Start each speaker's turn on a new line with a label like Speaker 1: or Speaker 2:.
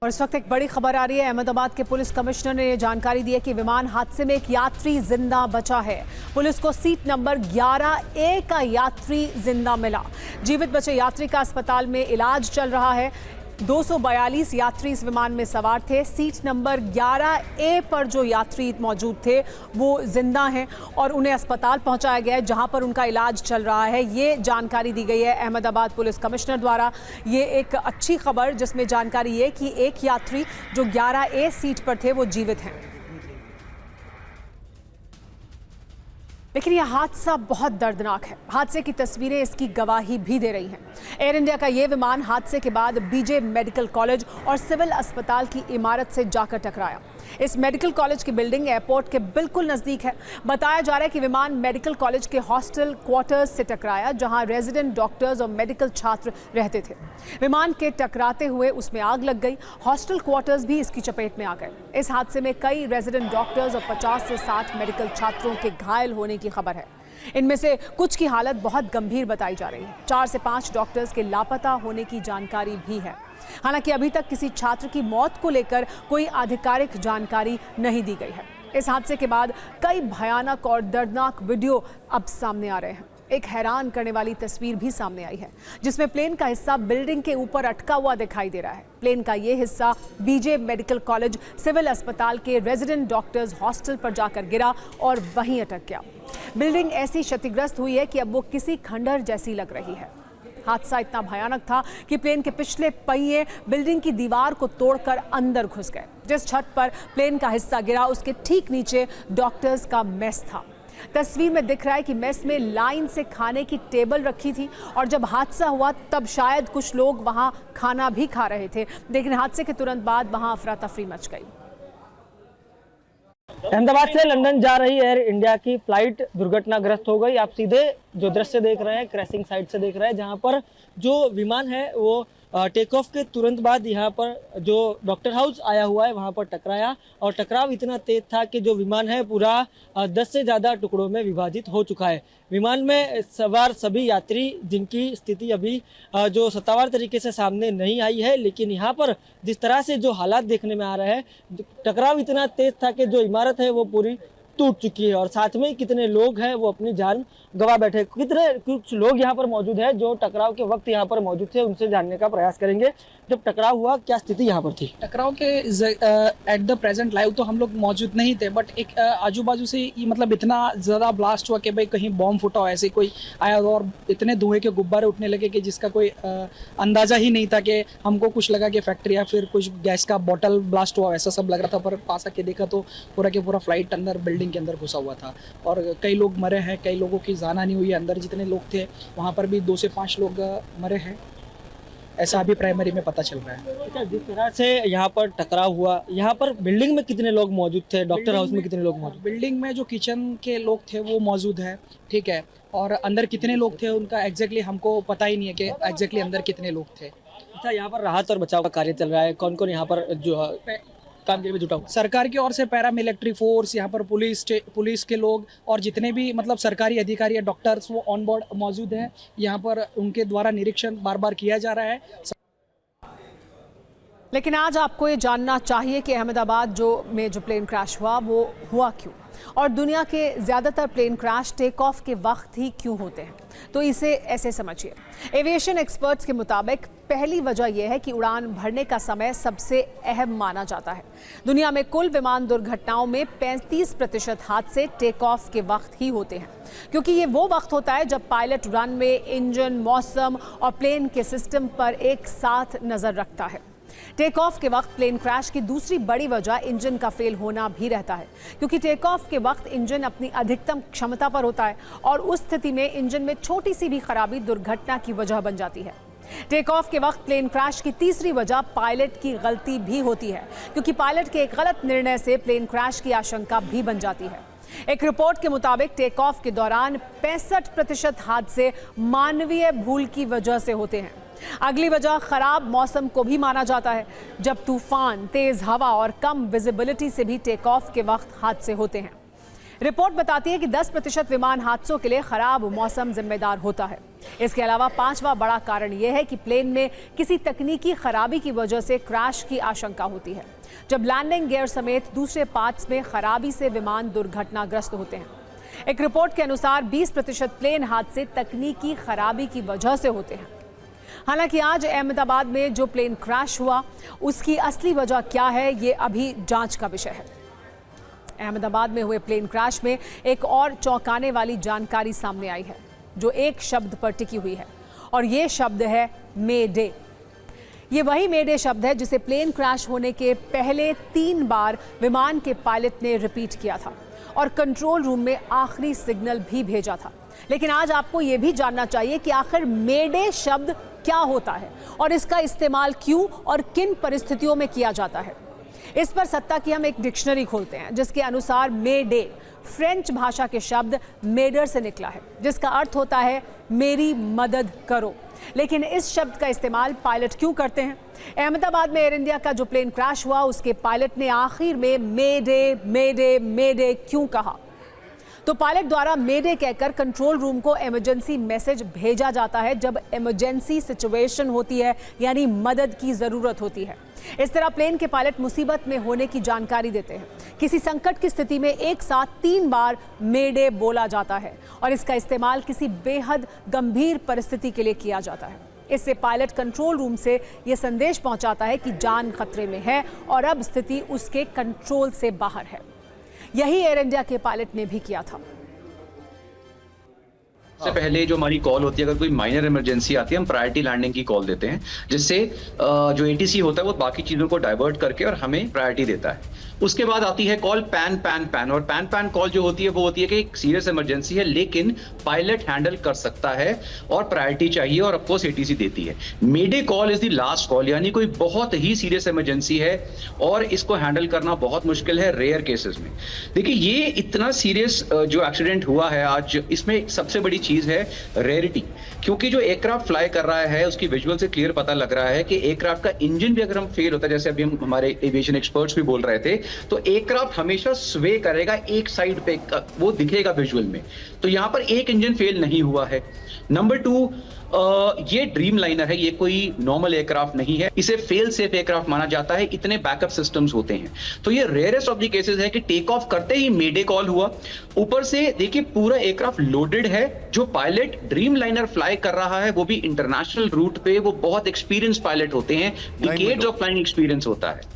Speaker 1: और इस वक्त एक बड़ी खबर आ रही है। अहमदाबाद के पुलिस कमिश्नर ने ये जानकारी दी है कि विमान हादसे में एक यात्री जिंदा बचा है। पुलिस को सीट नंबर 11A का यात्री जिंदा मिला। जीवित बचे यात्री का अस्पताल में इलाज चल रहा है। 242 यात्री इस विमान में सवार थे। सीट नंबर 11A पर जो यात्री मौजूद थे वो जिंदा हैं और उन्हें अस्पताल पहुंचाया गया है जहां पर उनका इलाज चल रहा है। ये जानकारी दी गई है अहमदाबाद पुलिस कमिश्नर द्वारा। ये एक अच्छी खबर जिसमें जानकारी ये कि एक यात्री जो 11A सीट पर थे वो जीवित हैं। लेकिन यह हादसा बहुत दर्दनाक है। हादसे की तस्वीरें इसकी गवाही भी दे रही हैं। एयर इंडिया का यह विमान हादसे के बाद बीजे मेडिकल कॉलेज और सिविल अस्पताल की इमारत से जाकर टकराया। इस मेडिकल कॉलेज की बिल्डिंग एयरपोर्ट के बिल्कुल नजदीक है। बताया जा रहा है कि विमान मेडिकल कॉलेज के हॉस्टल क्वार्टर्स से टकराया जहां रेजिडेंट डॉक्टर्स और मेडिकल छात्र रहते थे। विमान के टकराते हुए उसमें आग लग गई। हॉस्टल क्वार्टर्स भी इसकी चपेट में आ गए। इस हादसे में कई रेजिडेंट डॉक्टर्स और 50 से 60 मेडिकल छात्रों के घायल होने की खबर है। इनमें से कुछ की हालत बहुत गंभीर बताई जा रही है। 4 से 5 डॉक्टर्स के लापता होने की जानकारी भी है। हालांकि अभी तक किसी छात्र की मौत को लेकर कोई आधिकारिक जानकारी नहीं दी गई है। इस हादसे के बाद कई भयानक और दर्दनाक वीडियो अब सामने आ रहे हैं। एक हैरान करने वाली तस्वीर भी सामने आई है जिसमें प्लेन का हिस्सा बिल्डिंग के ऊपर अटका हुआ दिखाई दे रहा है। प्लेन का ये हिस्सा बीजे मेडिकल कॉलेज सिविल अस्पताल के रेजिडेंट डॉक्टर्स हॉस्टल पर जाकर गिरा और वहीं अटक गया। बिल्डिंग ऐसी क्षतिग्रस्त हुई है कि अब वो किसी खंडहर जैसी लग रही है। हादसा इतना भयानक था कि प्लेन के पिछले पहिए बिल्डिंग की दीवार को तोड़कर अंदर घुस गए। जिस छत पर प्लेन का हिस्सा गिरा उसके ठीक नीचे डॉक्टर्स का मेस था। तस्वीर में दिख रहा है कि मेस में लाइन से खाने की टेबल रखी थी और जब हादसा हुआ तब शायद कुछ लोग वहां खाना भी खा रहे थे, लेकिन हादसे के तुरंत बाद वहां अफरा तफरी मच गई।
Speaker 2: अहमदाबाद से लंदन जा रही एयर इंडिया की फ्लाइट दुर्घटनाग्रस्त हो गई। आप सीधे जो दृश्य देख रहे हैं क्रैशिंग साइट से देख रहे हैं, जहां पर जो विमान है वो टेक ऑफ के तुरंत बाद यहाँ पर जो डॉक्टर हाउस आया हुआ है वहाँ पर टकराया और टकराव इतना तेज था कि जो विमान है पूरा 10 से ज़्यादा टुकड़ों में विभाजित हो चुका है। विमान में सवार सभी यात्री जिनकी स्थिति अभी जो सत्तावार तरीके से सामने नहीं आई है, लेकिन यहाँ पर जिस तरह से जो हालात देखने में आ रहे हैं, टकराव इतना तेज था कि जो इमारत है वो पूरी टूट चुकी है और साथ में कितने लोग हैं वो अपनी जान गंवा बैठे। कुछ लोग यहाँ पर मौजूद हैं जो टकराव के वक्त यहाँ पर मौजूद थे, उनसे जानने का प्रयास करेंगे। जब टकराव हुआ क्या स्थिति यहाँ पर थी?
Speaker 3: टकराव के एट द प्रेजेंट लाइव तो हम लोग मौजूद नहीं थे, बट एक आजू बाजू से मतलब इतना ज़्यादा ब्लास्ट हुआ कि भाई कहीं बॉम्ब फूटा हो, ऐसे कोई आया और इतने धुएं के गुब्बारे उठने लगे कि जिसका कोई अंदाज़ा ही नहीं था। कि हमको कुछ लगा कि फैक्ट्री या फिर कुछ गैस का बॉटल ब्लास्ट हुआ, ऐसा सब लग रहा था। पर पास आके देखा तो पूरा के पूरा फ्लाइट अंदर बिल्डिंग के अंदर घुसा हुआ था और कई लोग मरे हैं, कई लोगों की जान हानि हुई है। अंदर जितने लोग थे वहाँ पर भी 2 से 5 लोग मरे हैं, ऐसा अभी प्राइमरी में पता चल रहा है।
Speaker 2: जिस तरह से यहाँ पर टकराव हुआ, यहाँ पर बिल्डिंग में कितने लोग मौजूद थे? डॉक्टर हाउस में कितने लोग मौजूद?
Speaker 3: बिल्डिंग में जो किचन के लोग थे वो मौजूद है, ठीक है, और अंदर कितने लोग थे उनका एग्जैक्टली हमको पता ही नहीं है कि एग्जैक्टली अंदर कितने लोग थे।
Speaker 2: अच्छा, यहाँ पर राहत और बचाव का कार्य चल रहा है, कौन कौन यहाँ पर जो काम के लिए जुटा हुआ?
Speaker 3: सरकार की ओर से पैरामिलिट्री फोर्स, यहाँ पर पुलिस के लोग और जितने भी मतलब सरकारी अधिकारी या डॉक्टर्स वो ऑन बोर्ड मौजूद हैं। यहाँ पर उनके द्वारा निरीक्षण बार बार किया जा रहा है।
Speaker 1: लेकिन आज आपको ये जानना चाहिए कि अहमदाबाद में जो प्लेन क्रैश हुआ वो हुआ क्यों, और दुनिया के ज़्यादातर प्लेन क्रैश टेक ऑफ के वक्त ही क्यों होते हैं। तो इसे ऐसे समझिए। एविएशन एक्सपर्ट्स के मुताबिक पहली वजह यह है कि उड़ान भरने का समय सबसे अहम माना जाता है। दुनिया में कुल विमान दुर्घटनाओं में 35% हादसे टेक ऑफ के वक्त ही होते हैं, क्योंकि ये वो वक्त होता है जब पायलट रनवे, इंजन, मौसम और प्लेन के सिस्टम पर एक साथ नज़र रखता है। टेक ऑफ के वक्त प्लेन क्रैश की दूसरी बड़ी वजह इंजन का फेल होना भी रहता है, क्योंकि टेक ऑफ के वक्त इंजन अपनी अधिकतम क्षमता पर होता है और उस स्थिति में इंजन में छोटी सी भी खराबी दुर्घटना की वजह बन जाती है। टेक ऑफ के वक्त प्लेन क्रैश की तीसरी वजह पायलट की गलती भी होती है, क्योंकि पायलट के एक गलत निर्णय से प्लेन क्रैश की आशंका भी बन जाती है। एक रिपोर्ट के मुताबिक टेक ऑफ के दौरान 65% हादसे मानवीय भूल की वजह से होते हैं। अगली वजह खराब मौसम को भी माना जाता है, जब तूफान, तेज हवा और कम विजिबिलिटी से भी टेक ऑफ के वक्त हादसे होते हैं। रिपोर्ट बताती है कि 10% विमान हादसों के लिए खराब मौसम जिम्मेदार होता है। इसके अलावा पांचवा बड़ा कारण यह है कि प्लेन में किसी तकनीकी खराबी की वजह से क्रैश की आशंका होती है, जब लैंडिंग गियर समेत दूसरे पार्ट्स में खराबी से विमान दुर्घटनाग्रस्त होते हैं। एक रिपोर्ट के अनुसार 20% प्लेन हादसे तकनीकी खराबी की वजह से होते हैं। हालांकि आज अहमदाबाद में जो प्लेन क्रैश हुआ उसकी असली वजह क्या है, ये अभी जांच का विषय है। अहमदाबाद में हुए प्लेन क्रैश में एक और चौंकाने वाली जानकारी सामने आई है, जो एक शब्द पर टिकी हुई है, और ये शब्द है मे डे। ये वही मे डे शब्द है जिसे प्लेन क्रैश होने के पहले 3 बार विमान के पायलट ने रिपीट किया था और कंट्रोल रूम में आखिरी सिग्नल भी भेजा था। लेकिन आज आपको ये भी जानना चाहिए कि आखिर मे डे शब्द क्या होता है और इसका इस्तेमाल क्यों और किन परिस्थितियों में किया जाता है। इस पर सत्ता की हम एक डिक्शनरी खोलते हैं, जिसके अनुसार मे डे फ्रेंच भाषा के शब्द मेडर से निकला है, जिसका अर्थ होता है मेरी मदद करो। लेकिन इस शब्द का इस्तेमाल पायलट क्यों करते हैं? अहमदाबाद में एयर इंडिया का जो प्लेन क्रैश हुआ उसके पायलट ने आखिर में मे डे क्यों कहा? तो पायलट द्वारा मेडे कहकर कंट्रोल रूम को इमरजेंसी मैसेज भेजा जाता है जब इमरजेंसी सिचुएशन होती है, यानी मदद की जरूरत होती है। इस तरह प्लेन के पायलट मुसीबत में होने की जानकारी देते हैं। किसी संकट की स्थिति में एक साथ 3 बार मेडे बोला जाता है और इसका इस्तेमाल किसी बेहद गंभीर परिस्थिति के लिए किया जाता है। इससे पायलट कंट्रोल रूम से यह संदेश पहुंचाता है कि जान खतरे में है और अब स्थिति उसके कंट्रोल से बाहर है। यही एयर इंडिया के पायलट ने भी किया था।
Speaker 4: सबसे पहले जो हमारी कॉल होती है, अगर कोई माइनर इमरजेंसी आती है, हम प्रायोरिटी लैंडिंग की कॉल देते हैं, जिससे जो एटीसी होता है वो बाकी चीजों को डाइवर्ट करके और हमें प्रायोरिटी देता है। उसके बाद आती है कॉल पैन और पैन कॉल जो होती है वो होती है कि एक सीरियस इमरजेंसी है लेकिन पायलट हैंडल कर सकता है और प्रायोरिटी चाहिए और ऑफ कोर्स एटीसी देती है। Mayday call is the last call, यानी कोई बहुत ही सीरियस इमरजेंसी है और इसको हैंडल करना बहुत मुश्किल है रेयर केसेस में। देखिए, ये इतना सीरियस जो एक्सीडेंट हुआ है आज, इसमें सबसे बड़ी चीज है रेयरिटी, क्योंकि जो एयरक्राफ्ट फ्लाई कर रहा है उसकी विजुअल से क्लियर पता लग रहा है कि एयरक्राफ्ट का इंजन भी अगर हम फेल होता है, जैसे अभी हम हमारे एविएशन एक्सपर्ट्स भी बोल रहे थे, तो एयरक्राफ्ट हमेशा स्वे करेगा एक साइड पे, वो दिखेगा विजुअल में। तो यहां पर एक इंजन फेल नहीं हुआ है। नंबर 2, ये ड्रीम लाइनर है, ये कोई नॉर्मल एयरक्राफ्ट नहीं है, इसे फेल सेफ एयरक्राफ्ट माना जाता है, इतने बैकअप सिस्टम्स होते हैं। तो ये रेयरेस्ट ऑफ द केसेस है कि टेक ऑफ करते ही मेडे कॉल हुआ। ऊपर से देखिए पूरा एयरक्राफ्ट लोडेड है, जो पायलट ड्रीम लाइनर फ्लाई कर रहा है वो भी इंटरनेशनल रूट पे, वो बहुत एक्सपीरियंस पायलट होते हैं, डिकेड्स ऑफ फ्लाइंग एक्सपीरियंस होता है।